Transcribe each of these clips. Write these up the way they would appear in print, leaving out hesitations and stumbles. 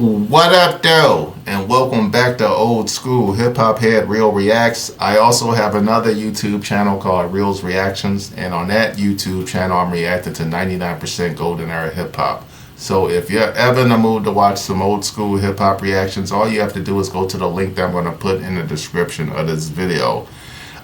What up, though? And welcome back to Old School Hip Hop Head Real Reacts. I also have another YouTube channel called Real's Reactions, and on that YouTube channel, I'm reacting to 99% Golden Era Hip Hop. So if you're ever in the mood to watch some old school hip hop reactions, all you have to do is go to the link that I'm going to put in the description of this video.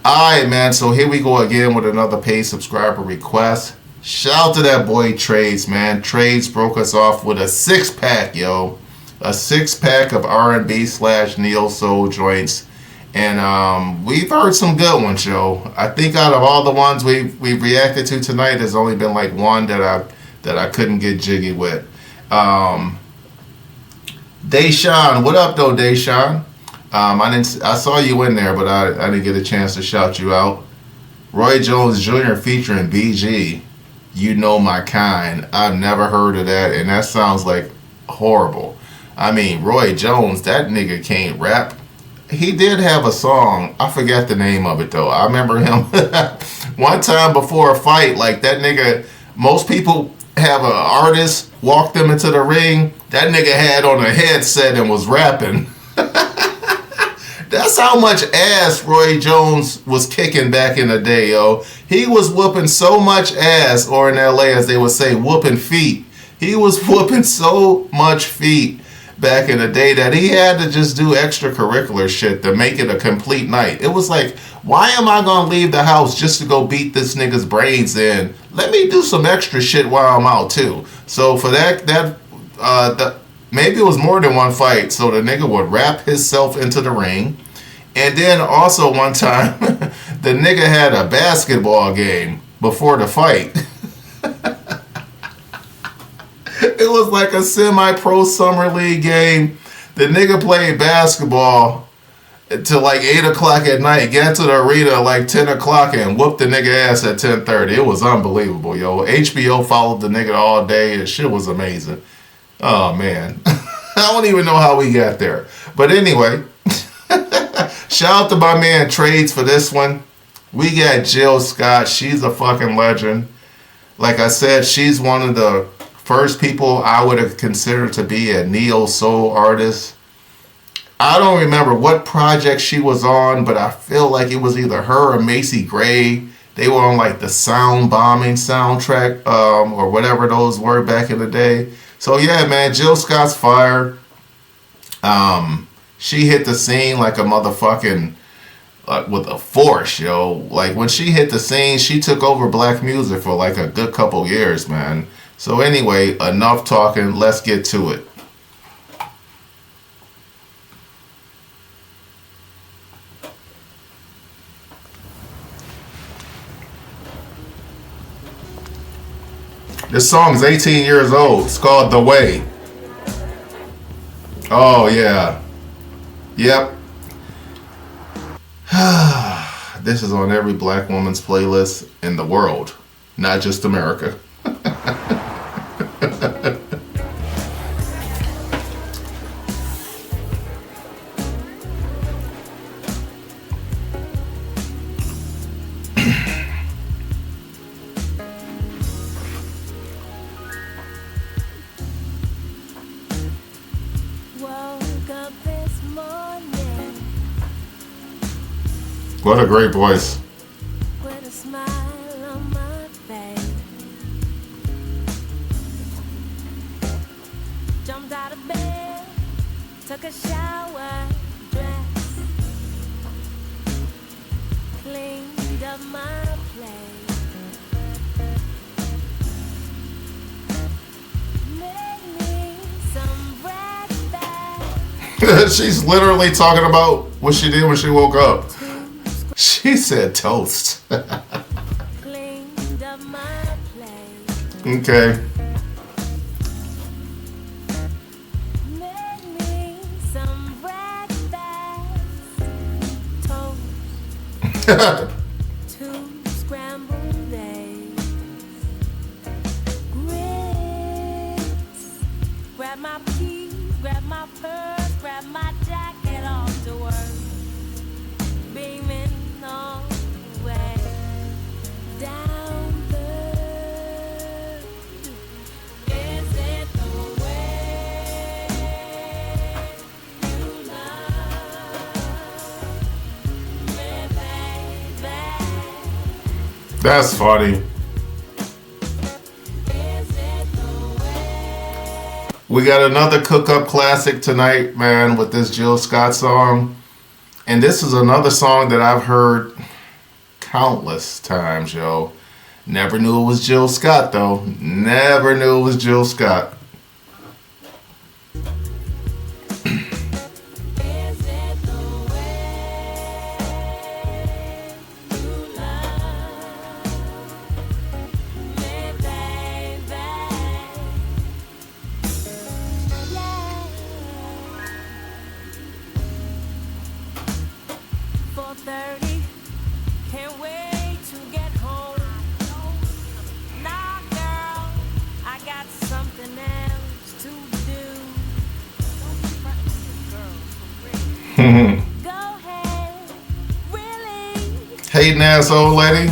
Alright, man, so here we go again with another paid subscriber request. Shout out to that boy Trades, man. Trades broke us off with a 6-pack, yo. A 6-pack of R&B / neo soul joints, and we've heard some good ones, yo. I think out of all the ones we've reacted to tonight, there's only been like one that I couldn't get jiggy with. Deshaun, what up though, Deshaun? I saw you in there, but I didn't get a chance to shout you out. Roy Jones Jr. featuring BG, You Know My Kind. I've never heard of that, and that sounds like horrible. I mean, Roy Jones, that nigga can't rap. He did have a song. I forget the name of it, though. I remember him one time before a fight, like that nigga, most people have an artist walk them into the ring. That nigga had on a headset and was rapping. That's how much ass Roy Jones was kicking back in the day, yo. He was whooping so much ass, or in LA, as they would say, whooping feet. He was whooping so much feet back in the day that he had to just do extracurricular shit to make it a complete night. It was like, why am I gonna leave the house just to go beat this nigga's brains in? Let me do some extra shit while I'm out too. So for that maybe it was more than one fight. So the nigga would wrap himself into the ring. And then also one time, the nigga had a basketball game before the fight. It was like a semi-pro summer league game. The nigga played basketball till like 8 o'clock at night, got to the arena at like 10 o'clock and whooped the nigga ass at 10:30. It was unbelievable, yo. HBO followed the nigga all day. The shit was amazing. Oh, man. I don't even know how we got there. But anyway, shout out to my man Trades for this one. We got Jill Scott. She's a fucking legend. Like I said, she's one of the first people I would have considered to be a neo soul artist. I don't remember what project she was on, but I feel like it was either her or Macy Gray. They were on like the Sound Bombing soundtrack, or whatever those were back in the day. So yeah, man, Jill Scott's fire. She hit the scene like a motherfucking with a force, yo. Like when she hit the scene, she took over black music for like a good couple years, man. So anyway, enough talking. Let's get to it. This song's 18 years old. It's called The Way. Oh, yeah. Yep. This is on every black woman's playlist in the world, not just America. What a great voice. With a smile on my face, jumped out of bed, took a shower, dressed, cleaned up my place, made me some breakfast. She's literally talking about what she did when she woke up. She said toast. Cleaned up my place. Okay. Made me some breakfast. Toast. 2 scrambled eggs. Grits. Grab my keys, grab my purse, grab my jacket off to work. Beaming all the way down the. Is it the way? That's funny. We got another cook up classic tonight, man, with this Jill Scott song. And this is another song that I've heard countless times, yo. Never knew it was Jill Scott, though. Never knew it was Jill Scott. Hating ass old lady.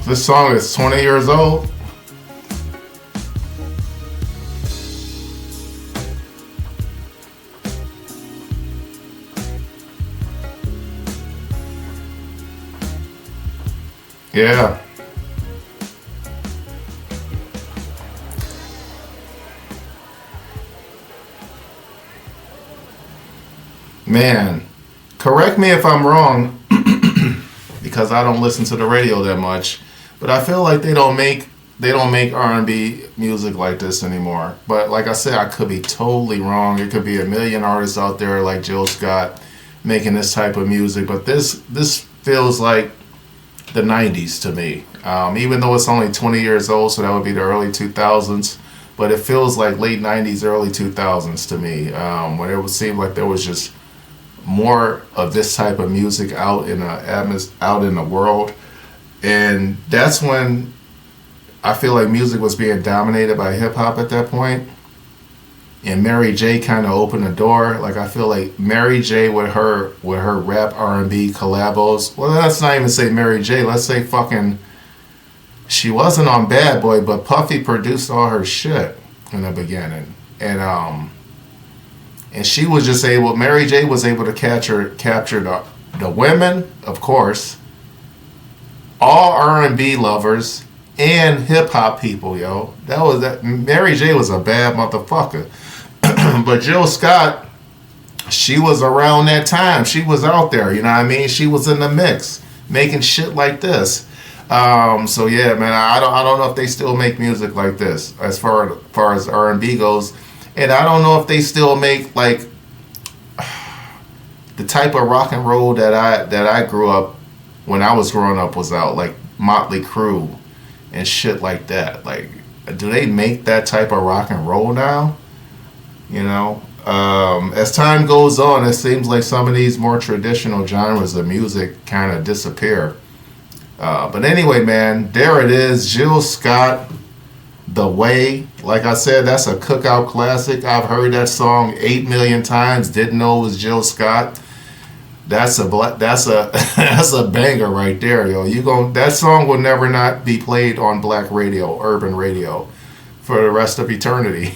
This song is 20 years old. Yeah. Man, correct me if I'm wrong, because I don't listen to the radio that much, but I feel like they don't make R&B music like this anymore. But like I said, I could be totally wrong. It could be a million artists out there like Jill Scott making this type of music, but this feels like the 90s to me. Even though it's only 20 years old, so that would be the early 2000s, but it feels like late 90s, early 2000s to me, when it would seem like there was just more of this type of music out in the world. And that's when I feel like music was being dominated by hip hop at that point. And Mary J kind of opened the door. Like, I feel like Mary J with her rap R&B collabos. Well, let's not even say Mary J. Let's say fucking, she wasn't on Bad Boy, but Puffy produced all her shit in the beginning. And she was just able, Mary J was able to capture the women, of course, all R&B lovers, and hip hop people, yo. Mary J was a bad motherfucker. But Jill Scott, she was around that time. She was out there, you know what I mean? She was in the mix, making shit like this. So yeah, man, I don't know if they still make music like this as far as R&B goes. And I don't know if they still make like the type of rock and roll that I grew up when I was growing up was out, like Motley Crue and shit like that. Like, do they make that type of rock and roll now? You know, as time goes on, it seems like some of these more traditional genres of music kind of disappear. But anyway, man, there it is, Jill Scott, The Way. Like I said, that's a cookout classic. I've heard that song 8 million times. Didn't know it was Jill Scott. that's a banger right there, yo. That song will never not be played on black radio, urban radio, for the rest of eternity.